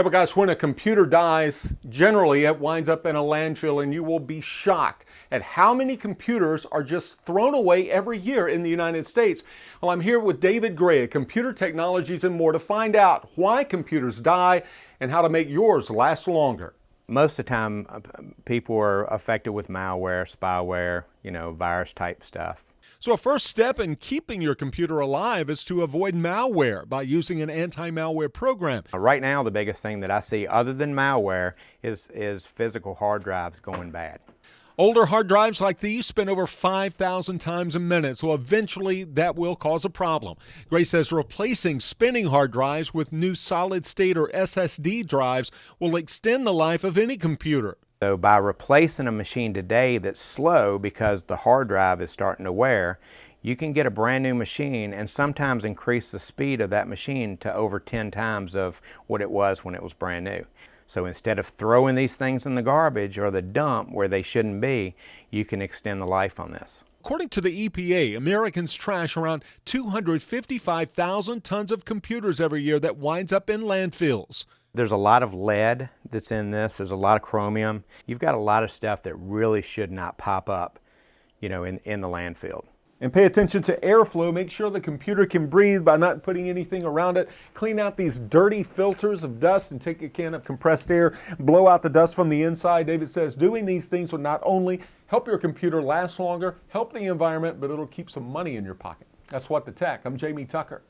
Yeah, but guys, when a computer dies, generally it winds up in a landfill, and you will be shocked at how many computers are just thrown away every year in the United States. Well, I'm here with David Gray at Computer Technologies and More to find out why computers die and how to make yours last longer. Most of the time, people are affected with malware, spyware, virus type stuff. So a first step in keeping your computer alive is to avoid malware by using an anti-malware program. Right now, the biggest thing that I see other than malware is physical hard drives going bad. Older hard drives like these spin over 5,000 times a minute, so eventually that will cause a problem. Gray says replacing spinning hard drives with new solid-state or SSD drives will extend the life of any computer. So by replacing a machine today that's slow because the hard drive is starting to wear, you can get a brand new machine and sometimes increase the speed of that machine to over 10 times of what it was when it was brand new. So instead of throwing these things in the garbage or the dump where they shouldn't be, you can extend the life on this. According to the EPA, Americans trash around 255,000 tons of computers every year that winds up in landfills. There's a lot of lead that's in this. There's a lot of chromium. You've got a lot of stuff that really should not pop up, in the landfill. And pay attention to airflow. Make sure the computer can breathe by not putting anything around it. Clean out these dirty filters of dust and take a can of compressed air. Blow out the dust from the inside. David says doing these things will not only help your computer last longer, help the environment, but it'll keep some money in your pocket. That's What the Tech. I'm Jamie Tucker.